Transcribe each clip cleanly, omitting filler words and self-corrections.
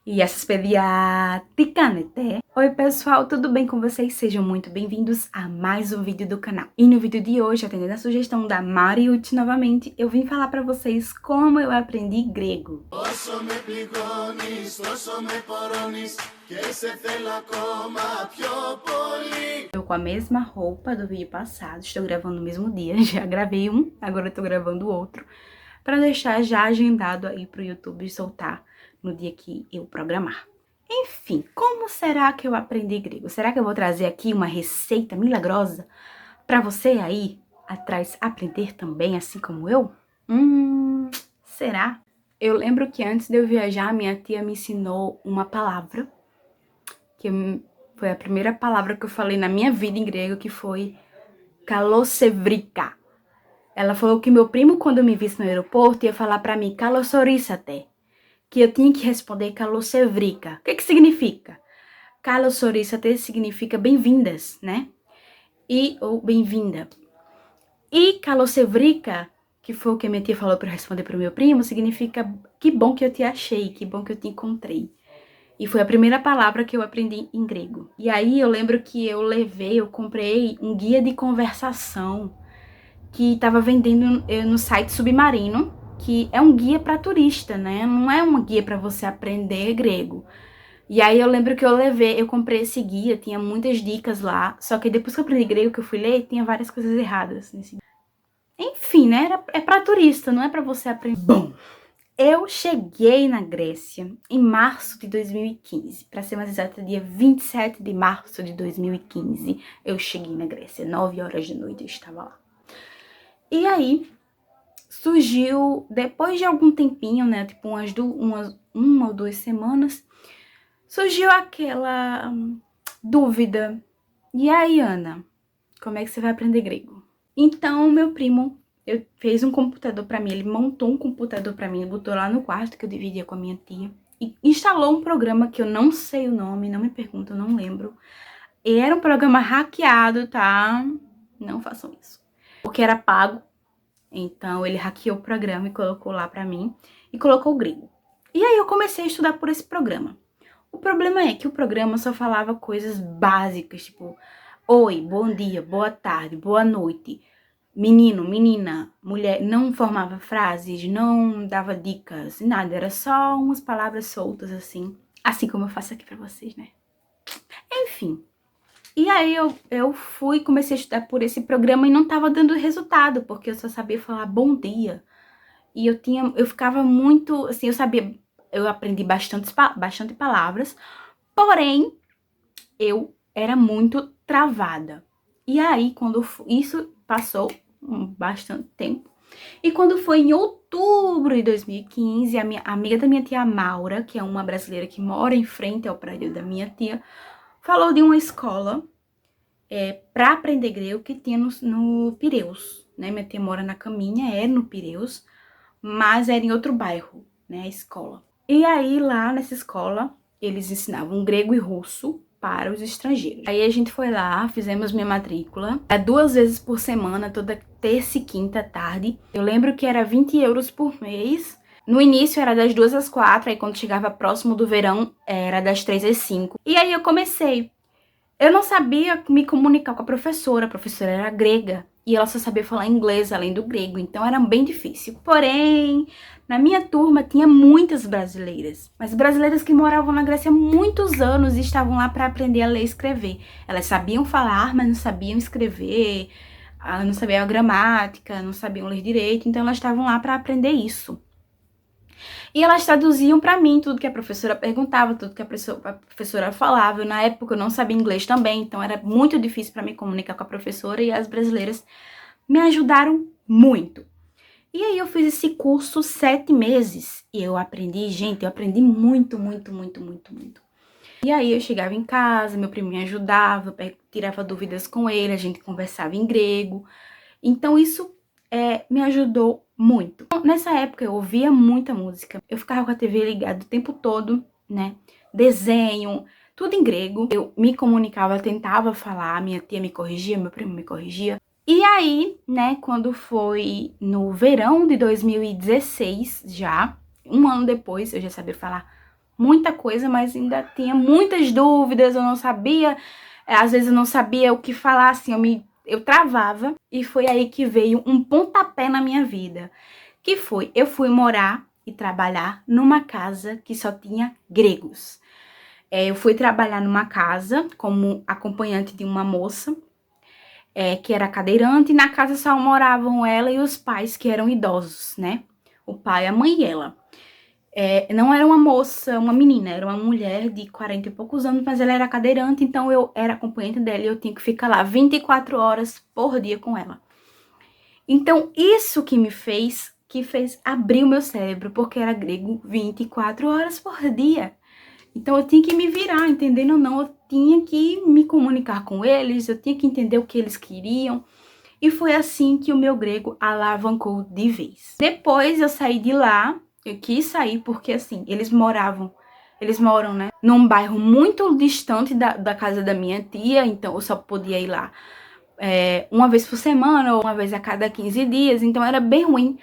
Γεια σας παιδιά, τι κάνετε? Oi pessoal, tudo bem com vocês? Sejam muito bem-vindos a mais um vídeo do canal. E no vídeo de hoje, atendendo a sugestão da Mariucci novamente, eu vim falar pra vocês como eu aprendi grego. Eu com a mesma roupa do vídeo passado, estou gravando no mesmo dia, já gravei um, agora eu tô gravando outro, pra deixar já agendado aí pro YouTube soltar no dia que eu programar. Enfim, como será que eu aprendi grego? Será que eu vou trazer aqui uma receita milagrosa para você aí atrás aprender também, assim como eu? Será? Eu lembro que antes de eu viajar, minha tia me ensinou uma palavra, que foi a primeira palavra que eu falei na minha vida em grego, que foi kalossevrika. Ela falou que meu primo, quando me visse no aeroporto, ia falar para mim, kalossorisate, que eu tinha que responder kalossevrika. O que significa? Kalossorisate significa bem-vindas, né? Ou bem-vinda. E kalossevrika, que foi o que a minha tia falou para responder para o meu primo, significa que bom que eu te achei, que bom que eu te encontrei. E foi a primeira palavra que eu aprendi em grego. E aí eu lembro que eu comprei um guia de conversação que estava vendendo no site Submarino, que é um guia para turista, né? Não é um guia para você aprender grego. E aí eu lembro que eu comprei esse guia, tinha muitas dicas lá, só que depois que eu aprendi grego, que eu fui ler, tinha várias coisas erradas nesse. Enfim, né? É para turista, não é para você aprender. Bom, eu cheguei na Grécia em março de 2015, para ser mais exata, dia 27 de março de 2015, eu cheguei na Grécia, 9 horas da noite eu estava lá. E aí, surgiu, depois de algum tempinho, né, tipo uma ou duas semanas, surgiu aquela dúvida. E aí, Ana, como é que você vai aprender grego? Então, meu primo fez um computador pra mim, ele montou um computador pra mim, botou lá no quarto que eu dividia com a minha tia, e instalou um programa que eu não sei o nome, não me pergunto, eu não lembro. E era um programa hackeado, tá? Não façam isso. Porque era pago. Então, ele hackeou o programa e colocou lá pra mim, e colocou o grego. E aí, eu comecei a estudar por esse programa. O problema é que o programa só falava coisas básicas, tipo, oi, bom dia, boa tarde, boa noite, menino, menina, mulher, não formava frases, não dava dicas, nada, era só umas palavras soltas, assim como eu faço aqui pra vocês, né? Enfim. E aí eu comecei a estudar por esse programa e não tava dando resultado, porque eu só sabia falar bom dia. E eu ficava muito, assim, eu aprendi bastante palavras, porém, eu era muito travada. E aí, isso passou bastante tempo. E quando foi em outubro de 2015, a minha amiga da minha tia Maura, que é uma brasileira que mora em frente ao prédio da minha tia, falou de uma escola para aprender grego que tinha no Pireus, né? Minha tia mora na Caminha, é no Pireus, mas era em outro bairro, né, a escola. E aí, lá nessa escola, eles ensinavam grego e russo para os estrangeiros. Aí a gente foi lá, fizemos minha matrícula, 2 vezes por semana, toda terça e quinta tarde. Eu lembro que era 20 euros por mês. No início era das 2 às 4, aí quando chegava próximo do verão, era das 3 às 5. E aí eu comecei. Eu não sabia me comunicar com a professora era grega, e ela só sabia falar inglês além do grego, então era bem difícil. Porém, na minha turma tinha muitas brasileiras, mas brasileiras que moravam na Grécia há muitos anos e estavam lá para aprender a ler e escrever. Elas sabiam falar, mas não sabiam escrever, não sabiam a gramática, não sabiam ler direito, então elas estavam lá para aprender isso. E elas traduziam pra mim tudo que a professora perguntava, tudo que a professora falava. Na época eu não sabia inglês também, então era muito difícil pra me comunicar com a professora, e as brasileiras me ajudaram muito. E aí eu fiz esse curso 7 meses e eu aprendi, gente, eu aprendi muito, muito, muito, muito, muito. E aí eu chegava em casa, meu primo me ajudava, eu tirava dúvidas com ele, a gente conversava em grego. Então isso me ajudou muito. Nessa época eu ouvia muita música, eu ficava com a TV ligada o tempo todo, né? Desenho, tudo em grego. Eu me comunicava, tentava falar, minha tia me corrigia, meu primo me corrigia. E aí, né, quando foi no verão de 2016 já, um ano depois, eu já sabia falar muita coisa, mas ainda tinha muitas dúvidas, eu não sabia, às vezes eu não sabia o que falar, assim, eu travava, e foi aí que veio um pontapé na minha vida, que foi, eu fui morar e trabalhar numa casa que só tinha gregos. Eu fui trabalhar numa casa como acompanhante de uma moça, que era cadeirante, e na casa só moravam ela e os pais, que eram idosos, né? O pai, a mãe e ela. Não era uma moça, uma menina, era uma mulher de 40 e poucos anos, mas ela era cadeirante, então eu era acompanhante dela e eu tinha que ficar lá 24 horas por dia com ela. Então, isso que fez abrir o meu cérebro, porque era grego 24 horas por dia. Então, eu tinha que me virar, entendendo ou não, eu tinha que me comunicar com eles, eu tinha que entender o que eles queriam. E foi assim que o meu grego alavancou de vez. Depois eu saí de lá, eu quis sair porque assim, eles moram, né, num bairro muito distante da casa da minha tia, então eu só podia ir lá uma vez por semana ou uma vez a cada 15 dias, então era bem ruim.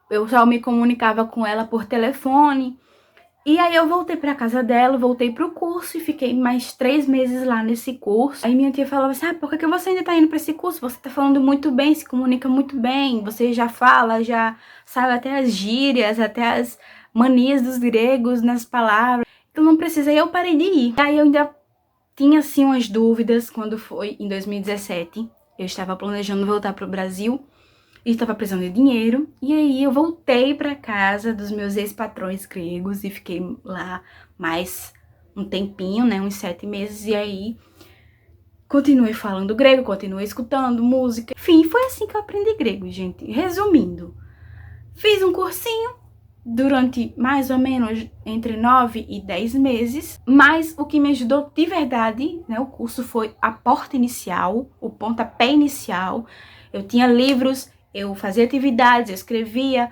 Eu só me comunicava com ela por telefone. E aí eu voltei pra casa dela, voltei pro curso e fiquei mais 3 meses lá nesse curso. Aí minha tia falava assim, por que você ainda tá indo pra esse curso? Você tá falando muito bem, se comunica muito bem, você já fala, já sabe até as gírias, até as manias dos gregos nas palavras. Então não precisa, aí eu parei de ir. Aí eu ainda tinha assim umas dúvidas quando foi em 2017. Eu estava planejando voltar pro Brasil. E estava precisando de dinheiro, e aí eu voltei para casa dos meus ex-patrões gregos e fiquei lá mais um tempinho, né, uns 7 meses, e aí continuei falando grego, continuei escutando música. Enfim, foi assim que eu aprendi grego, gente. Resumindo, fiz um cursinho durante mais ou menos entre 9 e 10 meses, mas o que me ajudou de verdade, né, o curso foi a porta inicial, o pontapé inicial. Eu tinha livros, eu fazia atividades, eu escrevia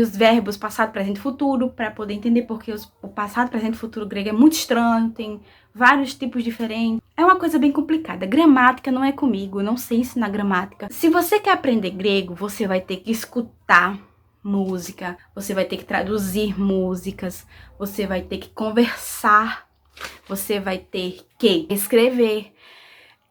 os verbos passado, presente e futuro, para poder entender porque o passado, presente e futuro grego é muito estranho, tem vários tipos diferentes. É uma coisa bem complicada. Gramática não é comigo, eu não sei ensinar gramática. Se você quer aprender grego, você vai ter que escutar música, você vai ter que traduzir músicas, você vai ter que conversar, você vai ter que escrever.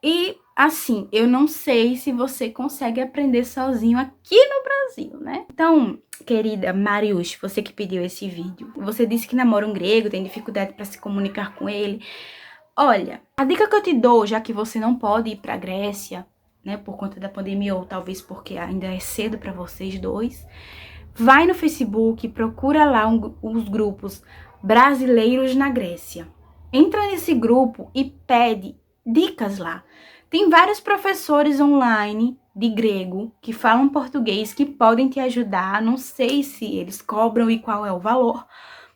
E assim, eu não sei se você consegue aprender sozinho aqui no Brasil, né? Então, querida Marius, você que pediu esse vídeo, você disse que namora um grego, tem dificuldade para se comunicar com ele. Olha, a dica que eu te dou, já que você não pode ir para a Grécia, né, por conta da pandemia ou talvez porque ainda é cedo para vocês dois, vai no Facebook, procura lá os grupos brasileiros na Grécia. Entra nesse grupo e pede dicas lá. Tem vários professores online de grego que falam português que podem te ajudar. Não sei se eles cobram e qual é o valor,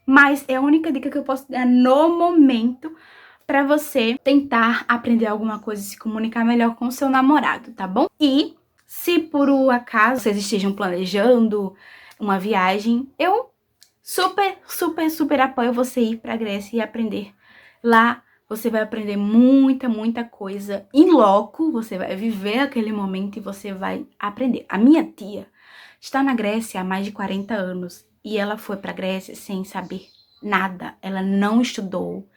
mas é a única dica que eu posso dar no momento para você tentar aprender alguma coisa e se comunicar melhor com o seu namorado, tá bom? E se por um acaso vocês estejam planejando uma viagem, eu super apoio você ir pra Grécia e aprender. Lá você vai aprender muita coisa em loco, você vai viver aquele momento e você vai aprender. A minha tia está na Grécia há mais de 40 anos e ela foi pra Grécia sem saber nada. Ela não estudou,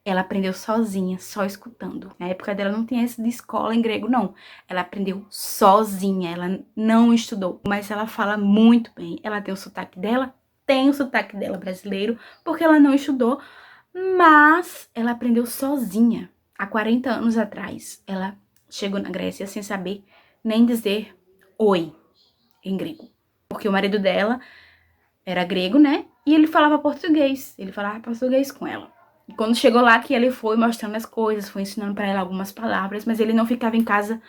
ela aprendeu sozinha, só escutando. Na época dela não tinha essa de escola em grego, não. Ela aprendeu sozinha, ela não estudou. Mas ela fala muito bem. Ela tem o sotaque dela? Tem o sotaque dela brasileiro, porque ela não estudou. Mas ela aprendeu sozinha. Há 40 anos atrás, ela chegou na Grécia sem saber nem dizer oi em grego. Porque o marido dela era grego, né? E ele falava português. Ele falava português com ela. E quando chegou lá, que ele foi mostrando as coisas, foi ensinando pra ela algumas palavras, mas ele não ficava em casa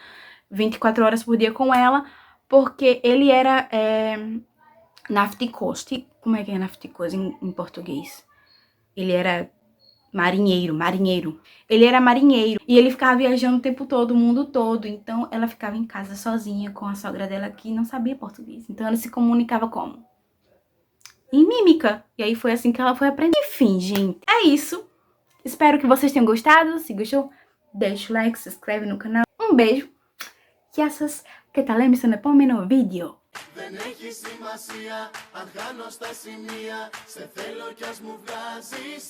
24 horas por dia com ela, porque ele era nafticoste. Como é que é nafticoste em português? Ele era marinheiro. Ele era marinheiro e ele ficava viajando o tempo todo, o mundo todo. Então ela ficava em casa sozinha com a sogra dela que não sabia português. Então ela se comunicava como? Em mímica. E aí foi assim que ela foi aprender. Enfim, gente, é isso. Espero que vocês tenham gostado. Se gostou, deixa o like, se inscreve no canal. Um beijo. Que essas que tal me no vídeo. Δεν έχει σημασία αν χάνω στα σημεία. Σε θέλω κι ας μου βγάζεις